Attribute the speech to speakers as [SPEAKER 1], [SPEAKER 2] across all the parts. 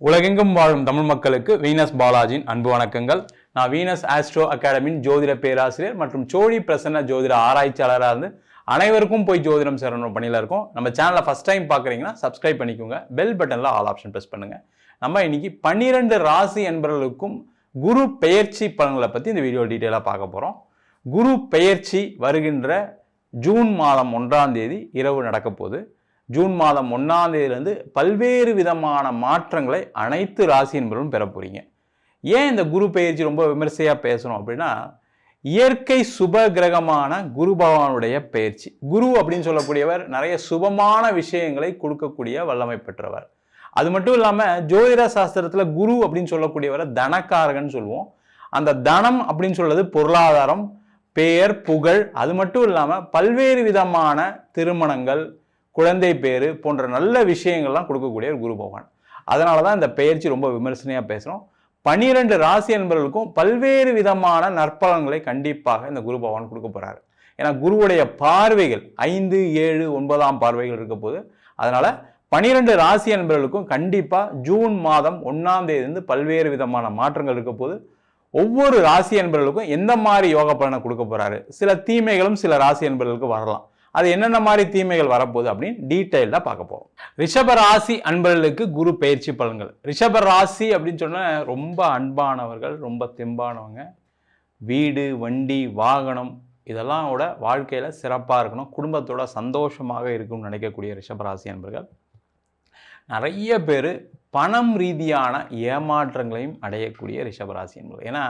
[SPEAKER 1] உலகெங்கும் வாழும் தமிழ் மக்களுக்கு வீனஸ் பாலாஜியின் அன்பு வணக்கங்கள். நான் வீனஸ் ஆஸ்ட்ரோ அகாடமியின் ஜோதிட பேராசிரியர் மற்றும் சோழி பிரசன்ன ஜோதிட ஆராய்ச்சியாளராக இருந்து அனைவருக்கும் போய் ஜோதிடம் சேரணும் பணியில் இருக்கும். நம்ம சேனலை ஃபர்ஸ்ட் டைம் பார்க்குறீங்கன்னா சப்ஸ்கிரைப் பண்ணிக்கோங்க, பெல் பட்டனில் ஆல் ஆப்ஷன் ப்ரெஸ் பண்ணுங்கள். நம்ம இன்னைக்கு 12 ராசி என்பவர்களுக்கும் குரு பெயர்ச்சி பலன்களை பற்றி இந்த வீடியோ டீட்டெயிலாக பார்க்க போகிறோம். குரு பெயர்ச்சி வருகின்ற ஜூன் மாதம் 1ஆம் தேதி இரவு நடக்க போகுது. ஜூன் மாதம் 1ஆம் தேதியிலிருந்து பல்வேறு விதமான மாற்றங்களை அனைத்து ராசி என்பவர்களும் பெற போறீங்க. ஏன் இந்த குரு பெயர்ச்சி ரொம்ப விமர்சையாக பேசணும் அப்படின்னா, இயற்கை சுப கிரகமான குரு பகவானுடைய பெயர்ச்சி. குரு அப்படின்னு சொல்லக்கூடியவர் நிறைய சுபமான விஷயங்களை கொடுக்கக்கூடிய வல்லமை பெற்றவர். அது மட்டும் இல்லாமல் ஜோதிட சாஸ்திரத்தில் குரு அப்படின்னு சொல்லக்கூடியவரை தனக்காரகன் சொல்லுவோம். அந்த தனம் அப்படின்னு சொல்றது பொருளாதாரம், பெயர், புகழ், அது மட்டும் இல்லாமல் பல்வேறு விதமான திருமணங்கள், குழந்தை பேரு போன்ற நல்ல விஷயங்கள்லாம் கொடுக்கக்கூடிய ஒரு குரு பகவான். அதனால தான் இந்த பெயர்ச்சி ரொம்ப விமர்சனையாக பேசுகிறோம். 12 ராசி என்பவர்களுக்கும் பல்வேறு விதமான நற்பலன்களை கண்டிப்பாக இந்த குரு பகவான் கொடுக்க போகிறாரு. ஏன்னா குருவுடைய பார்வைகள் 5, 7, 9ஆம் பார்வைகள் இருக்க போது. அதனால 12 ராசி என்பவர்களுக்கும் கண்டிப்பாக ஜூன் மாதம் 1ஆம் தேதியிலிருந்து பல்வேறு விதமான மாற்றங்கள் இருக்க போது. ஒவ்வொரு ராசி என்பவர்களுக்கும் எந்த மாதிரி யோக பலனை கொடுக்க போறாரு, சில தீமைகளும் சில ராசி என்பவர்களுக்கு வரலாம். அது என்னென்ன மாதிரி தீமைகள் வரப்போகுது அப்படின்னு டீட்டெயில்டாக பார்க்க போகிறோம். ரிஷப ராசி அன்பர்களுக்கு குரு பயிற்சி பலன்கள். ரிஷப ராசி அப்படின்னு சொன்னால் ரொம்ப அன்பானவர்கள், ரொம்ப தெம்பானவங்க. வீடு, வண்டி, வாகனம் இதெல்லாம் கூட வாழ்க்கையில் சிறப்பாக இருக்கணும், குடும்பத்தோட சந்தோஷமாக இருக்கும்னு நினைக்கக்கூடிய ரிஷபராசி அன்பர்கள். நிறைய பேர் பணம் ரீதியான ஏமாற்றங்களையும் அடையக்கூடிய ரிஷபராசி அன்பர்கள். ஏன்னா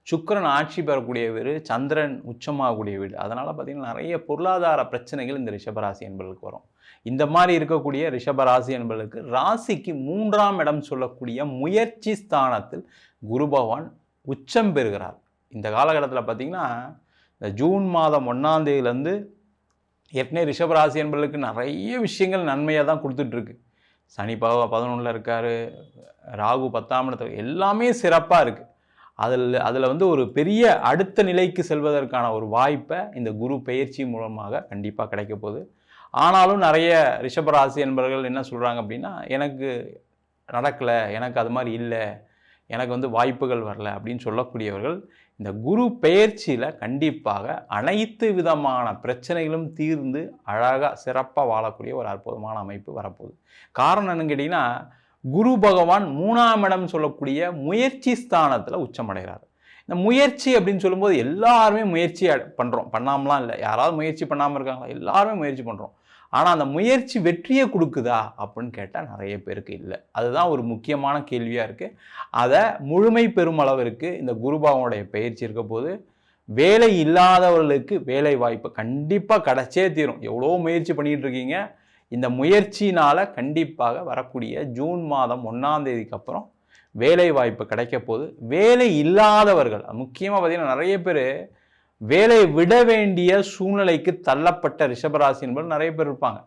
[SPEAKER 1] சுக்கிரன் ஆட்சி பெறக்கூடிய வீடு, சந்திரன் உச்சமாகக்கூடிய வீடு. அதனால் பார்த்திங்கன்னா நிறைய பொருளாதார பிரச்சனைகள் இந்த ரிஷபராசி என்பர்களுக்கு வரும். இந்த மாதிரி இருக்கக்கூடிய ரிஷபராசி என்பர்களுக்கு ராசிக்கு 3ஆம் இடம் சொல்லக்கூடிய முயற்சி ஸ்தானத்தில் குரு பகவான் உச்சம் பெறுகிறார். இந்த காலகட்டத்தில் பார்த்திங்கன்னா இந்த ஜூன் மாதம் 1ஆம் தேதியிலேருந்து ஏற்கனவே ரிஷபராசி என்பர்களுக்கு நிறைய விஷயங்கள் நன்மையாக தான் கொடுத்துட்ருக்கு. சனி 11ல் இருக்கார், ராகு 10ஆம் இடத்துல, எல்லாமே சிறப்பாக இருக்குது. அதில் வந்து ஒரு பெரிய அடுத்த நிலைக்கு செல்வதற்கான ஒரு வாய்ப்பை இந்த குரு பெயர்ச்சி மூலமாக கண்டிப்பாக கிடைக்க போகுது. ஆனாலும் நிறைய ரிஷபராசி என்பவர்கள் என்ன சொல்கிறாங்க அப்படின்னா, எனக்கு நடக்கலை, எனக்கு அது மாதிரி இல்லை, எனக்கு வந்து வாய்ப்புகள் வரல அப்படின்னு சொல்லக்கூடியவர்கள் இந்த குரு பெயர்ச்சியில் கண்டிப்பாக அனைத்து விதமான பிரச்சனைகளும் தீர்ந்து அழகாக சிறப்பாக வாழக்கூடிய ஒரு அற்புதமான அமைப்பு வரப்போகுது. காரணம் என்னன்னு கேட்டிங்கன்னா, குரு பகவான் 3ஆம் இடம் சொல்லக்கூடிய முயற்சி ஸ்தானத்தில் உச்சமடைகிறார். இந்த முயற்சி அப்படின்னு சொல்லும்போது எல்லாருமே முயற்சி பண்ணுறோம், பண்ணாமலாம் இல்லை. யாராவது முயற்சி பண்ணாமல் இருக்காங்களா? எல்லாருமே முயற்சி பண்ணுறோம். ஆனால் அந்த முயற்சி வெற்றியை கொடுக்குதா அப்படின்னு கேட்டால் நிறைய பேருக்கு இல்லை. அதுதான் ஒரு முக்கியமான கேள்வியாக இருக்குது. அதை முழுமை பெறும் அளவிற்கு இந்த குரு பகவானுடைய பயிற்சி இருக்க போது வேலை இல்லாதவர்களுக்கு வேலை வாய்ப்பு கண்டிப்பாக கிடைச்சே தீரும். எவ்வளோ முயற்சி பண்ணிகிட்டு இருக்கீங்க, இந்த முயற்சினால் கண்டிப்பாக வரக்கூடிய ஜூன் மாதம் 1ஆம் தேதிக்கு அப்புறம் வேலை வாய்ப்பு கிடைக்க போது. வேலை இல்லாதவர்கள் முக்கியமாக பார்த்திங்கன்னா நிறைய பேர் வேலை விட வேண்டிய சூழ்நிலைக்கு தள்ளப்பட்ட ரிஷபராசி என்பது நிறைய பேர் இருப்பாங்க.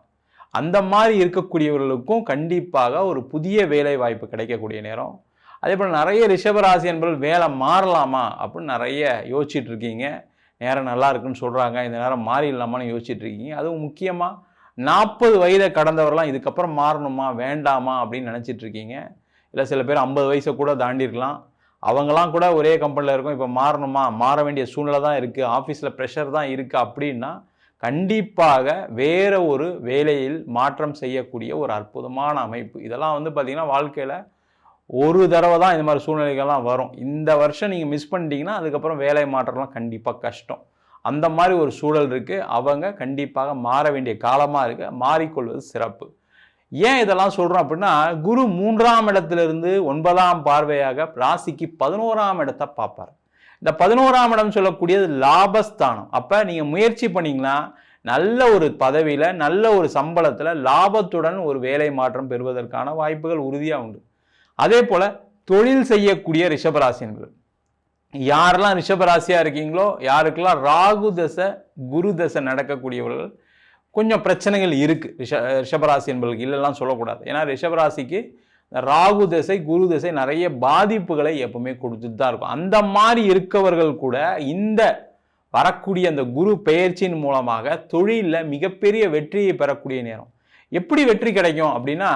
[SPEAKER 1] அந்த மாதிரி இருக்கக்கூடியவர்களுக்கும் கண்டிப்பாக ஒரு புதிய வேலை வாய்ப்பு கிடைக்கக்கூடிய நேரம். அதே போல் நிறைய ரிஷபராசி என்பவர்கள் வேலை மாறலாமா அப்படின்னு நிறைய யோசிச்சுட்டு இருக்கீங்க. நேரம் நல்லா இருக்குன்னு சொல்கிறாங்க, இந்த நேரம் மாறிடலாமான்னு யோசிச்சுட்டு இருக்கீங்க. அதுவும் முக்கியமாக 40 வயதை கடந்தவரெலாம் இதுக்கப்புறம் மாறணுமா வேண்டாமா அப்படின்னு நினச்சிட்டு இருக்கீங்க. இல்லை சில பேர் 50 வயசை கூட தாண்டிருக்கலாம். அவங்களாம் கூட ஒரே கம்பெனியில் இருக்கும், இப்போ மாறணுமா, மாற வேண்டிய சூழ்நிலை தான் இருக்குது, ஆஃபீஸில் ப்ரெஷர் தான் இருக்குது அப்படின்னா கண்டிப்பாக வேறு ஒரு வேலையில் மாற்றம் செய்யக்கூடிய ஒரு அற்புதமான அமைப்பு. இதெல்லாம் வந்து பார்த்திங்கன்னா வாழ்க்கையில் ஒரு தடவை தான் இந்த மாதிரி சூழ்நிலைகள்லாம் வரும். இந்த வருஷம் நீங்கள் மிஸ் பண்ணிட்டீங்கன்னா அதுக்கப்புறம் வேலை மாற்றம்லாம் கண்டிப்பாக கஷ்டம். அந்த மாதிரி ஒரு சூழல் இருக்குது. அவங்க கண்டிப்பாக மாற வேண்டிய காலமாக இருக்குது, மாறிக்கொள்வது சிறப்பு. ஏன் இதெல்லாம் சொல்கிறோம் அப்படின்னா, குரு 3ஆம் இடத்திலிருந்து 9ஆம் பார்வையாக ராசிக்கு 11ஆம் இடத்தை பார்ப்பார். இந்த 11ஆம் இடம் சொல்லக்கூடியது லாபஸ்தானம். அப்போ நீங்கள் முயற்சி பண்ணிங்கன்னா நல்ல ஒரு பதவியில், நல்ல ஒரு சம்பளத்தில், லாபத்துடன் ஒரு வேலை மாற்றம் பெறுவதற்கான வாய்ப்புகள் உறுதியாக உண்டு. அதே போல் தொழில் செய்யக்கூடிய ரிஷபராசினர்கள் யாரெல்லாம் ரிஷபராசியாக இருக்கீங்களோ, யாருக்கெல்லாம் ராகு தசை குரு தசை நடக்கக்கூடியவர்கள் கொஞ்சம் பிரச்சனைகள் இருக்குது. ரிஷபராசி என்பவர்களுக்கு இல்லைலாம் சொல்லக்கூடாது. ஏன்னா ரிஷபராசிக்கு ராகு தசை குரு தசை நிறைய பாதிப்புகளை எப்பவுமே கொடுத்துட்டு தான் இருக்கும். அந்த மாதிரி இருக்கவர்கள் கூட இந்த வரக்கூடிய அந்த குரு பெயர்ச்சியின் மூலமாக தொழிலில் மிகப்பெரிய வெற்றியை பெறக்கூடிய நேரம். எப்படி வெற்றி கிடைக்கும் அப்படின்னா,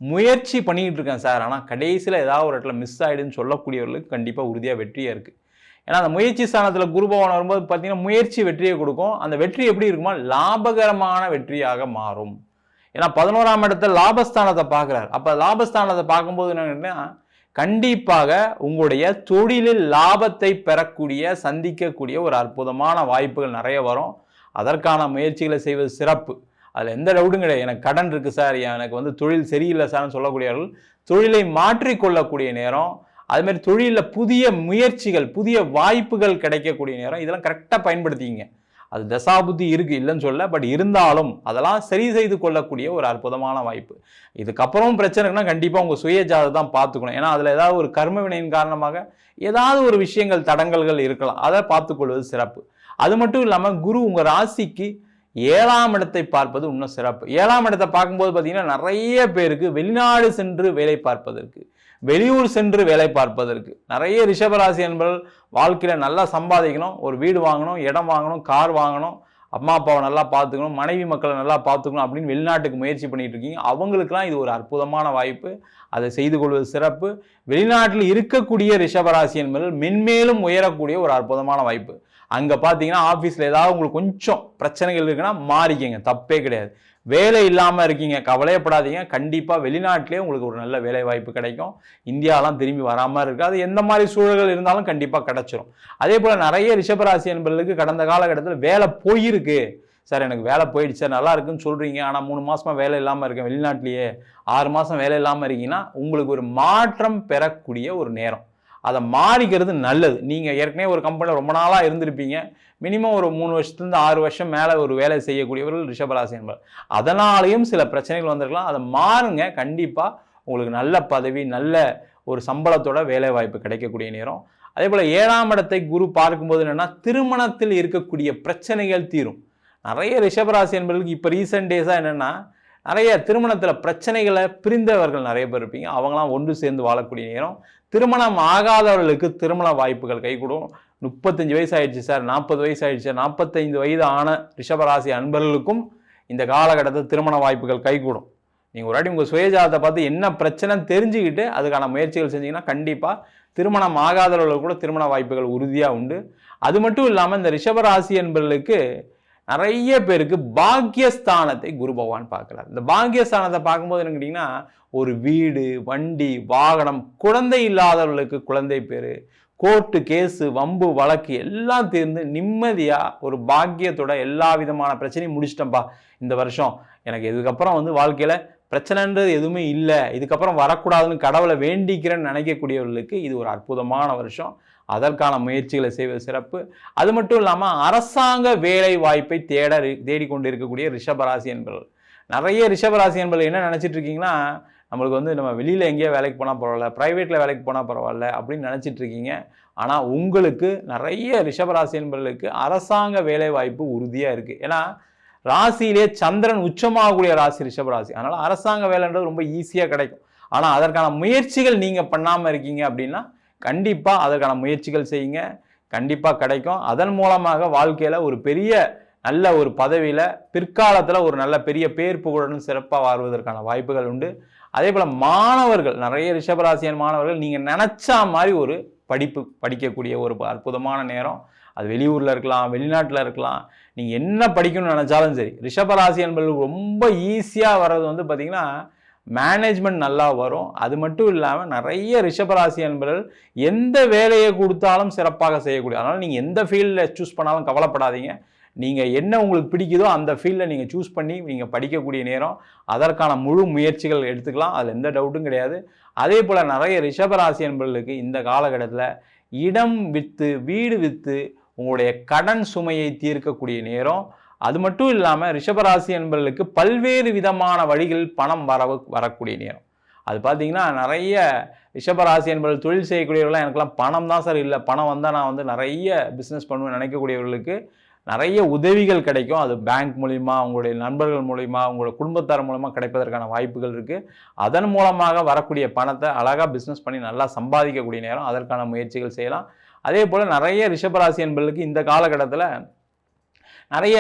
[SPEAKER 1] முயற்சி பண்ணிக்கிட்டு இருக்கேன் சார், ஆனால் கடைசியில் ஏதாவது ஒரு இடத்துல மிஸ் ஆகிடுன்னு சொல்லக்கூடியவர்களுக்கு கண்டிப்பாக உறுதியாக வெற்றியாக இருக்குது. ஏன்னா அந்த முயற்சி ஸ்தானத்தில் குரு பகவான் வரும்போது பார்த்தீங்கன்னா முயற்சி வெற்றியை கொடுக்கும். அந்த வெற்றி எப்படி இருக்குமா, லாபகரமான வெற்றியாக மாறும். ஏன்னா 11ஆம் இடத்துல லாபஸ்தானத்தை பார்க்குறாரு. அப்போ லாபஸ்தானத்தை பார்க்கும்போது என்னன்னா கண்டிப்பாக உங்களுடைய தொழிலில் லாபத்தை பெறக்கூடிய சந்திக்கக்கூடிய ஒரு அற்புதமான வாய்ப்புகள் நிறைய வரும். அதற்கான முயற்சிகளை செய்வது சிறப்பு. அதில் எந்த டவுட்டும் கிடையாது. எனக்கு கடன் இருக்குது சார், எனக்கு வந்து தொழில் சரியில்லை சார்னு சொல்லக்கூடியவர்கள் தொழிலை மாற்றிக்கொள்ளக்கூடிய நேரம், அதுமாதிரி தொழிலில் புதிய முயற்சிகள் புதிய வாய்ப்புகள் கிடைக்கக்கூடிய நேரம், இதெல்லாம் கரெக்டாக பயன்படுத்திங்க. அது தசாபுத்தி இருக்குது இல்லைன்னு சொல்ல, பட் இருந்தாலும் அதெல்லாம் சரி செய்து கொள்ளக்கூடிய ஒரு அற்புதமான வாய்ப்பு. இதுக்கப்புறம் பிரச்சனைனா கண்டிப்பாக உங்கள் சுயஜாதத்தை தான் பார்த்துக்கணும். ஏன்னா அதில் ஏதாவது ஒரு கர்ம வினையின் காரணமாக ஏதாவது ஒரு விஷயங்கள் தடங்கல்கள் இருக்கலாம், அதை பார்த்துக்கொள்வது சிறப்பு. அது மட்டும் இல்லாமல் குரு உங்கள் ராசிக்கு 7ஆம் இடத்தை பார்ப்பது இன்னும் சிறப்பு. 7ஆம் இடத்தை பார்க்கும்போது பார்த்தீங்கன்னா நிறைய பேருக்கு வெளிநாடு சென்று வேலை பார்ப்பதற்கு, வெளியூர் சென்று வேலை பார்ப்பதற்கு நிறைய ரிஷபராசி என்பவர்கள் வாழ்க்கையில் நல்லா சம்பாதிக்கணும், ஒரு வீடு வாங்கணும், இடம் வாங்கணும், கார் வாங்கணும், அம்மா அப்பாவை நல்லா பார்த்துக்கணும், மனைவி மக்களை நல்லா பார்த்துக்கணும் அப்படின்னு வெளிநாட்டுக்கு முயற்சி பண்ணிட்டு இருக்கீங்க. அவங்களுக்குலாம் இது ஒரு அற்புதமான வாய்ப்பு. அதை செய்து கொள்வது சிறப்பு. வெளிநாட்டில் இருக்கக்கூடிய ரிஷபராசி என்பவர்கள் மென்மேலும் உயரக்கூடிய ஒரு அற்புதமான வாய்ப்பு. அங்கே பார்த்தீங்கன்னா ஆஃபீஸில் ஏதாவது உங்களுக்கு கொஞ்சம் பிரச்சனைகள் இருக்குன்னா மாறிக்கிங்க, தப்பே கிடையாது. வேலை இல்லாமல் இருக்கீங்க, கவலையப்படாதீங்க. கண்டிப்பாக வெளிநாட்டிலே உங்களுக்கு ஒரு நல்ல வேலை வாய்ப்பு கிடைக்கும். இந்தியாலாம் திரும்பி வராமல் இருக்குது. அது எந்த மாதிரி சூழல்கள் இருந்தாலும் கண்டிப்பாக கிடச்சிரும். அதே போல் நிறைய ரிஷபராசி என்பவர்களுக்கு கடந்த காலகட்டத்தில் வேலை போயிருக்கு சார், எனக்கு வேலை போயிடுச்சு சார், நல்லா இருக்குன்னு சொல்கிறீங்க, ஆனால் 3 மாதமாக வேலை இல்லாமல் இருக்கேன், வெளிநாட்டிலேயே 6 மாதம் வேலை இல்லாமல் இருக்கீங்கன்னா உங்களுக்கு ஒரு மாற்றம் பெறக்கூடிய ஒரு நேரம். அதை மாறிக்கிறது நல்லது. நீங்கள் ஏற்கனவே ஒரு கம்பெனியில் ரொம்ப நாளாக இருந்திருப்பீங்க, மினிமம் ஒரு 3 வருஷத்துலேருந்து 6 வருஷம் மேலே ஒரு வேலை செய்யக்கூடியவர்கள் ரிஷபராசி என்பவர். அதனாலேயும் சில பிரச்சனைகள் வந்திருக்கலாம். அதை மாறுங்க. கண்டிப்பாக உங்களுக்கு நல்ல பதவி, நல்ல ஒரு சம்பளத்தோட வேலை வாய்ப்பு கிடைக்கக்கூடிய நேரம். அதே போல் 7ஆம் இடத்தை குரு பார்க்கும்போது என்னென்னா திருமணத்தில் இருக்கக்கூடிய பிரச்சனைகள் தீரும். நிறைய ரிஷபராசி என்பவர்களுக்கு இப்போ ரீசெண்ட் டேஸாக என்னென்னா நிறைய திருமணத்தில் பிரச்சனைகளை பிரிந்தவர்கள் நிறைய பேர் இருப்பீங்க. அவங்களாம் ஒன்று சேர்ந்து வாழக்கூடிய நேரம். திருமணம் ஆகாதவர்களுக்கு திருமண வாய்ப்புகள் கைகூடும். 35 வயசு ஆயிடுச்சு சார், 40 வயசு ஆயிடுச்சு, 45 வயது ஆன ரிஷபராசி அன்பர்களுக்கும் இந்த காலகட்டத்தில் திருமண வாய்ப்புகள் கைகூடும். நீங்கள் ஒரு வாட்டி உங்கள் சுயஜாதத்தை பார்த்து என்ன பிரச்சனைன்னு தெரிஞ்சுக்கிட்டு அதுக்கான முயற்சிகள் செஞ்சீங்கன்னா கண்டிப்பாக திருமணம் ஆகாதவர்களுக்கு கூட திருமண வாய்ப்புகள் உறுதியாக உண்டு. அது மட்டும் இல்லாமல் இந்த ரிஷபராசி என்பவர்களுக்கு நிறைய பேருக்கு பாக்கியஸ்தானத்தை குரு பகவான் பார்க்குறார். இந்த பாக்கியஸ்தானத்தை பார்க்கும்போது என்ன கேட்டிங்கன்னா ஒரு வீடு, வண்டி, வாகனம், குழந்தை இல்லாதவர்களுக்கு குழந்தை பேர், கோர்ட்டு கேஸு, வம்பு வழக்கு எல்லாம் தீர்ந்து நிம்மதியாக ஒரு பாக்கியத்தோட எல்லா விதமான பிரச்சனையும் முடிச்சிட்டேன்ப்பா இந்த வருஷம், எனக்கு இதுக்கப்புறம் வந்து வாழ்க்கையில் பிரச்சனைன்றது எதுவுமே இல்லை, இதுக்கப்புறம் வரக்கூடாதுன்னு கடவுளை வேண்டிக்கிறேன்னு நினைக்கக்கூடியவர்களுக்கு இது ஒரு அற்புதமான வருஷம். அதற்கான முயற்சிகளை செய்வது சிறப்பு. அது மட்டும் இல்லாமல் அரசாங்க வேலை வாய்ப்பை தேடிக்கொண்டு இருக்கக்கூடிய ரிஷபராசி என்பவர்கள், நிறைய ரிஷபராசி என்பவர்கள் என்ன நினச்சிட்டு இருக்கீங்கன்னா நம்மளுக்கு வந்து நம்ம வெளியில் எங்கேயோ வேலைக்கு போனால் பரவாயில்ல, ப்ரைவேட்டில் வேலைக்கு போனால் பரவாயில்ல அப்படின்னு நினச்சிட்டு இருக்கீங்க. ஆனால் உங்களுக்கு நிறைய ரிஷபராசி என்பவர்களுக்கு அரசாங்க வேலை வாய்ப்பு உறுதியாக இருக்குது. ஏன்னா ராசியிலே சந்திரன் உச்சமாகக்கூடிய ராசி ரிஷபராசி. அதனால் அரசாங்க வேலைன்றது ரொம்ப ஈஸியாக கிடைக்கும். ஆனால் அதற்கான முயற்சிகள் நீங்கள் பண்ணாமல் இருக்கீங்க அப்படின்னா கண்டிப்பாக அதற்கான முயற்சிகள் செய்யுங்க, கண்டிப்பாக கிடைக்கும். அதன் மூலமாக வாழ்க்கையில் ஒரு பெரிய நல்ல ஒரு பதவியில் பிற்காலத்தில் ஒரு நல்ல பெரிய பேர் புகழுடன் சிறப்பாக வாழ்வதற்கான வாய்ப்புகள் உண்டு. அதே போல் மாணவர்கள், நிறைய ரிஷபராசியன் மாணவர்கள் நீங்கள் நினச்சா மாதிரி ஒரு படிப்பு படிக்கக்கூடிய ஒரு அற்புதமான நேரம். அது வெளியூரில் இருக்கலாம், வெளிநாட்டில் இருக்கலாம், நீங்கள் என்ன படிக்கணும்னு நினச்சாலும் சரி. ரிஷபராசி என்பவர்களுக்கு ரொம்ப ஈஸியாக வர்றது வந்து பார்த்திங்கன்னா மேனேஜ்மெண்ட் நல்லா வரும். அது மட்டும் இல்லாமல் நிறைய ரிஷபராசி என்பவர்கள் எந்த வேலையை கொடுத்தாலும் சிறப்பாக செய்யக்கூடிய, அதனால் நீங்கள் எந்த ஃபீல்டில் சூஸ் பண்ணாலும் கவலைப்படாதீங்க. நீங்கள் என்ன உங்களுக்கு பிடிக்குதோ அந்த ஃபீல்டில் நீங்கள் சூஸ் பண்ணி நீங்கள் படிக்கக்கூடிய நேரம். அதற்கான முழு முயற்சிகள் எடுத்துக்கலாம், அதில் எந்த டவுட்டும் கிடையாது. அதே போல் நிறைய ரிஷபராசி என்பவர்களுக்கு இந்த காலகட்டத்தில் இடம் விற்று, வீடு விற்று உங்களுடைய கடன் சுமையை தீர்க்கக்கூடிய நேரம். அது மட்டும் இல்லாமல் ரிஷபராசி என்பவர்களுக்கு பல்வேறு விதமான வழிகளில் பணம் வரக்கூடிய நேரம். அது பார்த்தீங்கன்னா நிறைய ரிஷபராசி என்பவர்கள் தொழில் செய்யக்கூடியவர்களாம் எனக்குலாம் பணம் தான் சார் இல்லை, பணம் வந்தால் நான் வந்து நிறைய பிஸ்னஸ் பண்ணுவேன் நினைக்கக்கூடியவர்களுக்கு நிறைய உதவிகள் கிடைக்கும். அது பேங்க் மூலிமா, உங்களுடைய நண்பர்கள் மூலிமா, உங்களோட குடும்பத்தார் மூலமாக கிடைப்பதற்கான வாய்ப்புகள் இருக்குது. அதன் மூலமாக வரக்கூடிய பணத்தை அழகாக பிஸ்னஸ் பண்ணி நல்லா சம்பாதிக்கக்கூடிய நேரம். அதற்கான முயற்சிகள் செய்யலாம். அதே போல் நிறைய ரிஷபராசி என்பவர்களுக்கு இந்த காலகட்டத்தில் நிறைய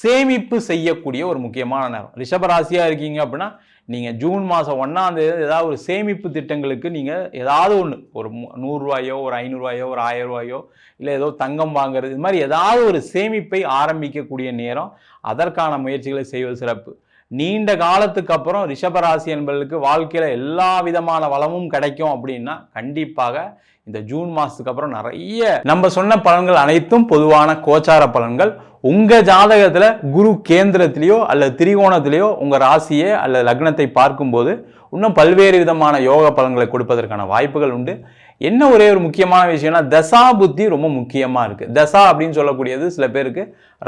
[SPEAKER 1] சேமிப்பு செய்யக்கூடிய ஒரு முக்கியமான நேரம். ரிஷபராசியாக இருக்கீங்க அப்படின்னா நீங்கள் ஜூன் மாதம் 1ஆம் தேதி ஏதாவது ஒரு சேமிப்பு திட்டங்களுக்கு நீங்கள் ஏதாவது ஒன்று ஒரு 100 ரூபாயோ ஒரு 500 ரூபாயோ ஒரு 1000 ரூபாயோ இல்லை ஏதோ தங்கம் வாங்குறது, இது மாதிரி ஏதாவது ஒரு சேமிப்பை ஆரம்பிக்கக்கூடிய நேரம். அதற்கான முயற்சிகளை செய்வது சிறப்பு. நீண்ட காலத்துக்கு அப்புறம் ரிஷபராசி என்பவர்களுக்கு வாழ்க்கையில் எல்லா விதமான வளமும் கிடைக்கும் அப்படின்னா கண்டிப்பாக இந்த ஜூன் மாதத்துக்கு அப்புறம் நிறைய நம்ம சொன்ன பலன்கள் அனைத்தும் பொதுவான கோச்சார பலன்கள். உங்கள் ஜாதகத்தில் குரு கேந்திரத்திலேயோ அல்லது திரிகோணத்திலேயோ உங்கள் ராசியை அல்லது லக்னத்தை பார்க்கும்போது இன்னும் பல்வேறு விதமான யோக பலன்களை கொடுப்பதற்கான வாய்ப்புகள் உண்டு. என்ன ஒரே ஒரு முக்கியமான விஷயம்னா தசா புத்தி ரொம்ப முக்கியமாக இருக்குது. தசா அப்படின்னு சொல்லக்கூடியது சில பேருக்கு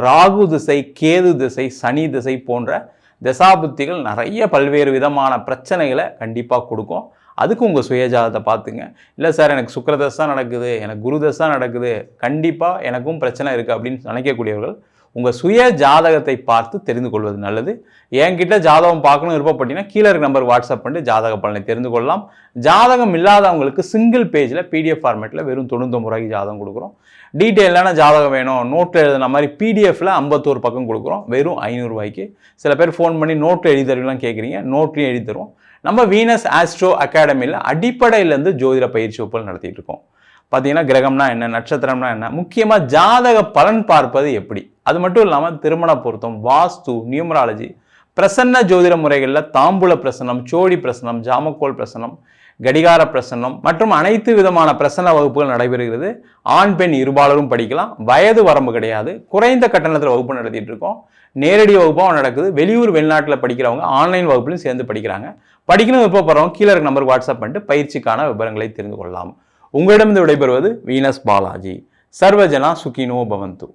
[SPEAKER 1] ராகு திசை, கேது திசை, சனி திசை போன்ற தசாபுத்திகள் நிறைய பல்வேறு விதமான பிரச்சனைகளை கண்டிப்பாக கொடுக்கும். அதுக்கு உங்கள் சுயஜாதத்தை பார்த்துங்க. இல்லை சார் எனக்கு சுக்கிரதசை தான் நடக்குது, எனக்கு குருதசை தான் நடக்குது, கண்டிப்பாக எனக்கும் பிரச்சனை இருக்குது அப்படின்னு நினைக்கக்கூடியவர்கள் உங்கள் சுய ஜாதகத்தை பார்த்து தெரிந்து கொள்வது நல்லது. என்கிட்ட ஜாதகம் பார்க்கணும் விருப்பப்பட்டீங்கன்னா கீழே இருக்க நம்பருக்கு வாட்ஸ்அப் பண்ணி ஜாதக பலனை தெரிந்து கொள்ளலாம். ஜாதகம் இல்லாதவங்களுக்கு சிங்கிள் பேஜில் PDF ஃபார்மேட்டில் வெறும் 99 ரூபாய்க்கு ஜாதகம் கொடுக்குறோம். டீட்டெயிலான ஜாதகம் வேணும், நோட்டில் எழுதுன மாதிரி PDFல 51 பக்கம் கொடுக்குறோம் வெறும் 500 ரூபாய்க்கு. சில பேர் ஃபோன் பண்ணி நோட்டில் எழுதி தருவீங்களாம் கேட்குறீங்க, நோட்லையும் எழுதி தருவோம். நம்ம வீனஸ் ஆஸ்ட்ரோ அகாடமியில் அடிப்படையிலேருந்து ஜோதிட பயிற்சி வகுப்புகள் நடத்திட்டு இருக்கோம். பார்த்தீங்கன்னா கிரகம்னா என்ன, நட்சத்திரம்னா என்ன, முக்கியமாக ஜாதக பலன் பார்ப்பது எப்படி, அது மட்டும் இல்லாமல் திருமண பொருத்தம், வாஸ்து, நியூமராலஜி, பிரசன்ன ஜோதிட முறைகளில் தாம்பூல பிரசன்னம், சோடி பிரசன்னம், ஜாமக்கோல் பிரசன்னம், கடிகார பிரசன்னம் மற்றும் அனைத்து விதமான பிரசன்ன வகுப்புகள் நடைபெறுகிறது. ஆண் பெண் இருபாலரும் படிக்கலாம். வயது வரம்பு கிடையாது. குறைந்த கட்டணத்தில் வகுப்பு நடத்திட்டு இருக்கோம். நேரடி வகுப்பாகவும் நடக்குது. வெளியூர் வெளிநாட்டில் படிக்கிறவங்க ஆன்லைன் வகுப்புலையும் சேர்ந்து படிக்கிறாங்க. படிக்கணும் விருப்பப்படுறவங்க கீழே இருக்க நம்பருக்கு வாட்ஸ்அப் பண்ணிட்டு பயிற்சிக்கான விவரங்களை தெரிந்து கொள்ளலாம். உங்களிடமிருந்து விடைபெறுவது வீனஸ் பாலாஜி. சர்வஜனா சுகினோ பவந்து.